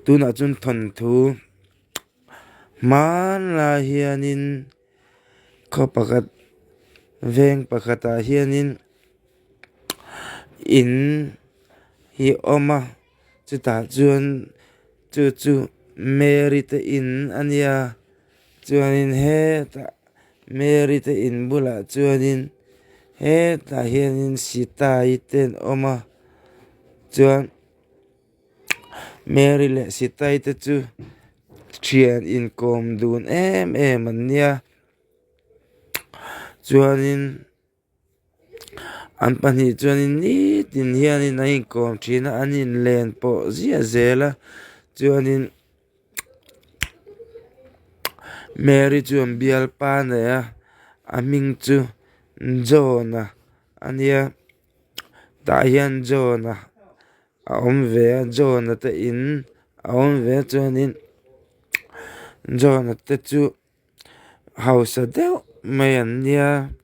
tuna chun thon thu man la hianin kho pakhat veng pakhata hianin in hi oma chuta chuan chu Mary te in ania chuanin he ta Mary te in bula chuanin he ta hianin sita ten oma chuan Mary le sita te chu thian in kom dun em an nia chuanin an pahnih chuanin nitin hianin a in kom thina an in len pawh zia zela chuanin Mary chuan bial pa neya a hming chu John a ania tah hian John a awm ve a John te in a awm ve chuanin John te chu hausa deuh mai an nia.